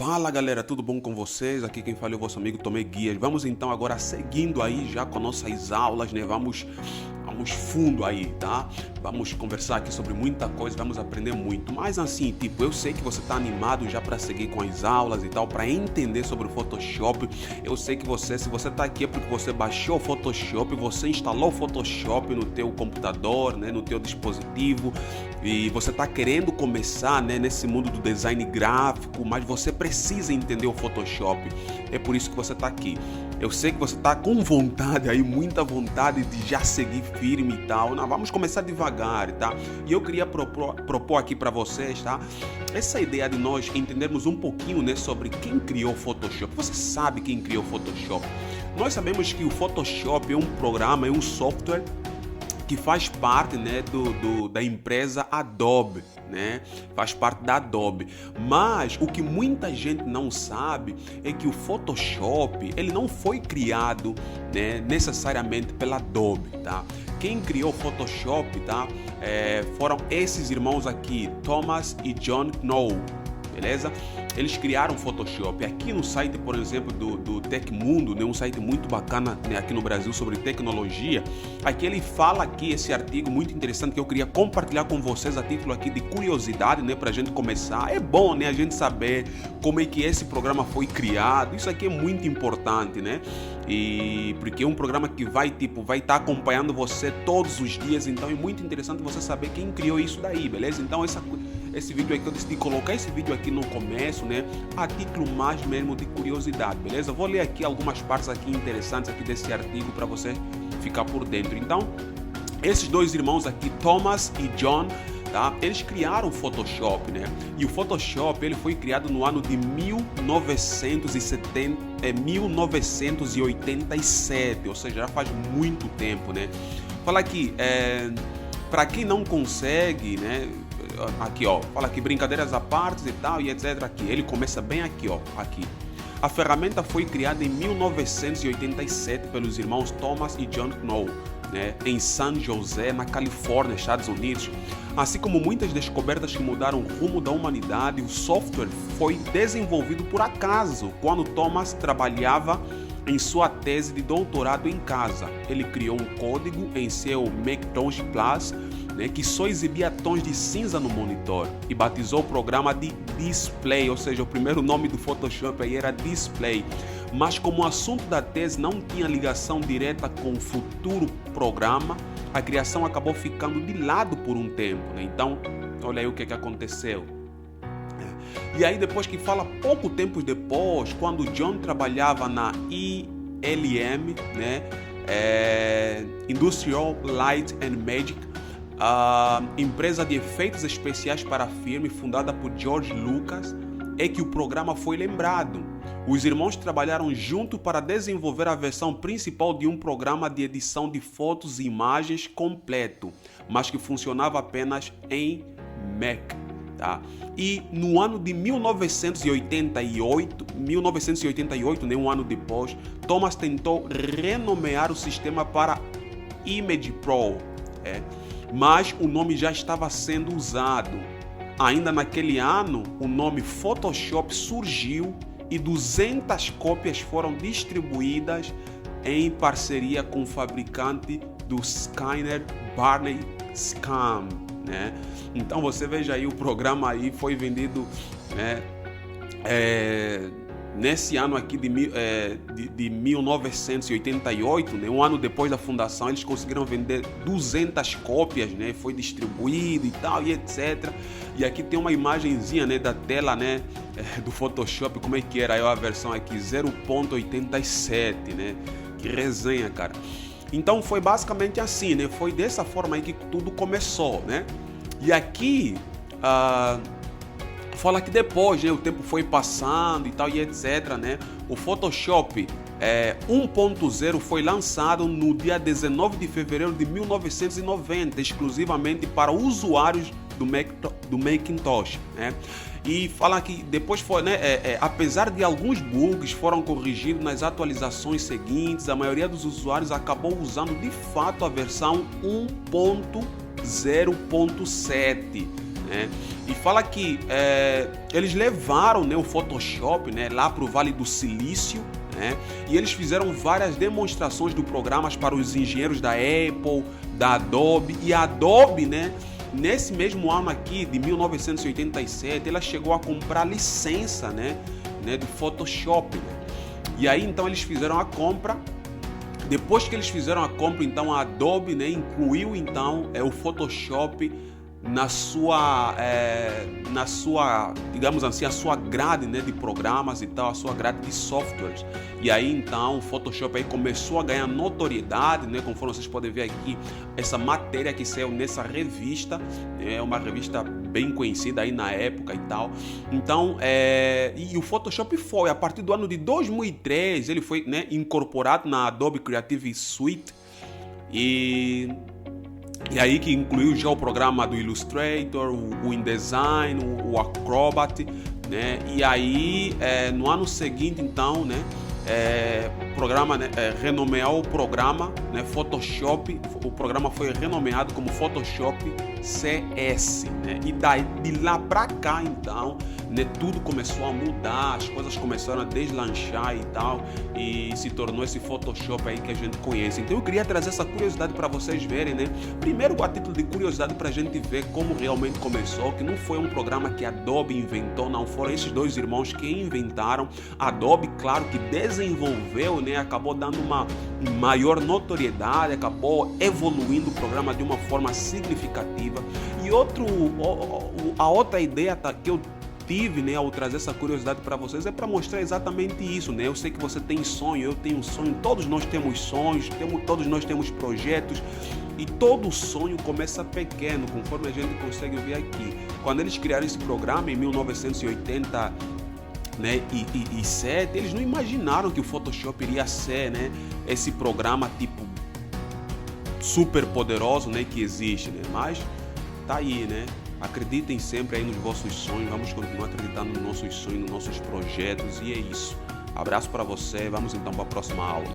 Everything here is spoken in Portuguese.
Fala galera, tudo bom com vocês? Aqui quem fala é o vosso amigo Tomé Guias. Vamos então agora seguindo aí já com nossas aulas, né? Vamos fundo aí, tá? Vamos conversar aqui sobre muita coisa, vamos aprender muito. Mas assim, eu sei que você tá animado já para seguir com as aulas e tal, para entender sobre o Photoshop. Eu sei que se você tá aqui é porque você baixou o Photoshop, você instalou o Photoshop no teu computador, né, no teu dispositivo, e você tá querendo começar, né, nesse mundo do design gráfico, mas você precisa entender o Photoshop. É por isso que você tá aqui. Eu sei que você tá com vontade aí, muita vontade de já seguir firme e tal. Não, vamos começar devagar, tá? E eu queria propor aqui para vocês, tá? Essa ideia de nós entendermos um pouquinho, né, sobre quem criou o Photoshop. Você sabe quem criou o Photoshop? Nós sabemos que o Photoshop é um programa, é um software que faz parte, né, da empresa Adobe, né? Faz parte da Adobe. Mas o que muita gente não sabe é que o Photoshop, ele não foi criado, né, necessariamente pela Adobe, tá? Quem criou o Photoshop, tá? Foram esses irmãos aqui, Thomas e John Knoll. Beleza? Eles criaram o Photoshop. Aqui no site, por exemplo, do Tecmundo, né, um site muito bacana, né, aqui no Brasil sobre tecnologia. Aqui ele fala aqui esse artigo muito interessante que eu queria compartilhar com vocês a título aqui de curiosidade, né, pra gente começar. É bom, né, a gente saber como é que esse programa foi criado. Isso aqui é muito importante, né? E porque é um programa que vai estar acompanhando você todos os dias, então é muito interessante você saber quem criou isso daí, beleza? Então esse vídeo aqui eu decidi colocar esse vídeo aqui no começo, né, a título mais mesmo de curiosidade, beleza? Vou ler aqui algumas partes aqui interessantes aqui desse artigo para você ficar por dentro. Então, esses dois irmãos aqui, Thomas e John, tá? Eles criaram o Photoshop, né? E o Photoshop ele foi criado no ano de 1987, ou seja, já faz muito tempo, né? Fala aqui, para quem não consegue, né? Aqui, ó, fala aqui brincadeiras à parte e tal e etc. Aqui, ele começa bem aqui, ó, aqui. A ferramenta foi criada em 1987 pelos irmãos Thomas e John Knoll, né, em San José, na Califórnia, Estados Unidos. Assim como muitas descobertas que mudaram o rumo da humanidade, o software foi desenvolvido por acaso quando Thomas trabalhava em sua tese de doutorado em casa. Ele criou um código em seu Macintosh Plus, né, que só exibia tons de cinza no monitor, e batizou o programa de Display, ou seja, o primeiro nome do Photoshop aí era Display. Mas como o assunto da tese não tinha ligação direta com o futuro programa, a criação acabou ficando de lado por um tempo, né? Então, olha aí o que aconteceu. E aí depois que fala, pouco tempo depois, quando John trabalhava na ILM, né, Industrial Light and Magic, a empresa de efeitos especiais para filme fundada por George Lucas, é que o programa foi lembrado. Os irmãos trabalharam junto para desenvolver a versão principal de um programa de edição de fotos e imagens completo, mas que funcionava apenas em Mac. Tá? E no ano de 1988, né, um ano depois, Thomas tentou renomear o sistema para Image Pro, mas o nome já estava sendo usado. Ainda naquele ano, o nome Photoshop surgiu e 200 cópias foram distribuídas em parceria com o fabricante do scanner Barney Scan, né? Então você veja aí, o programa aí foi vendido, né, nesse ano aqui de 1988, né, um ano depois da fundação, eles conseguiram vender 200 cópias, né, foi distribuído e tal e etc. E aqui tem uma imagenzinha, né, da tela, né, do Photoshop, como é que era aí a versão aqui, 0.87, né, que resenha, cara. Então foi basicamente assim, né, foi dessa forma aí que tudo começou, né. E aqui fala que depois, né, o tempo foi passando e tal e etc, né, o Photoshop 1.0 foi lançado no dia 19 de fevereiro de 1990, exclusivamente para usuários do Macintosh, né? E fala que depois foi, né, apesar de alguns bugs foram corrigidos nas atualizações seguintes, a maioria dos usuários acabou usando de fato a versão 1.0.7. né? E fala que eles levaram, né, o Photoshop, né, lá para o Vale do Silício, né? E eles fizeram várias demonstrações do programa para os engenheiros da Apple, da Adobe. E a Adobe, né, nesse mesmo ano aqui, de 1987, ela chegou a comprar licença, né, do Photoshop, né? E aí então eles fizeram a compra. Depois que eles fizeram a compra, então a Adobe, né, incluiu então o Photoshop na sua, digamos assim, a sua grade, né, de programas e tal, a sua grade de softwares. E aí então o Photoshop aí começou a ganhar notoriedade, né, conforme vocês podem ver aqui, essa matéria que saiu nessa revista, é uma revista bem conhecida aí na época e tal. Então, e o Photoshop foi, a partir do ano de 2003, ele foi, né, incorporado na Adobe Creative Suite e aí que incluiu já o programa do Illustrator, o InDesign, o Acrobat, né? E aí, no ano seguinte, então, né, o programa, né, renomeou o programa, né, Photoshop. O programa foi renomeado como Photoshop CS, né? E daí, de lá para cá, então, né, tudo começou a mudar, as coisas começaram a deslanchar e tal, e se tornou esse Photoshop aí que a gente conhece. Então eu queria trazer essa curiosidade para vocês verem, né? Primeiro, a título de curiosidade, para a gente ver como realmente começou, que não foi um programa que a Adobe inventou, não, foram esses dois irmãos que inventaram. A Adobe, claro, que desenvolveu, né, acabou dando uma maior notoriedade, acabou evoluindo o programa de uma forma significativa. E a outra ideia que eu tive, né, ao trazer essa curiosidade para vocês é para mostrar exatamente isso, né? Eu sei que você tem sonho, eu tenho sonho, todos nós temos sonhos, todos nós temos projetos, e todo sonho começa pequeno, conforme a gente consegue ver aqui. Quando eles criaram esse programa em 1980, né, e 7, eles não imaginaram que o Photoshop iria ser, né, esse programa tipo super poderoso, né, que existe, né? Mas tá aí, né? Acreditem sempre aí nos vossos sonhos, vamos continuar acreditando nos nossos sonhos, nos nossos projetos, e é isso. Abraço para você, vamos então para a próxima aula.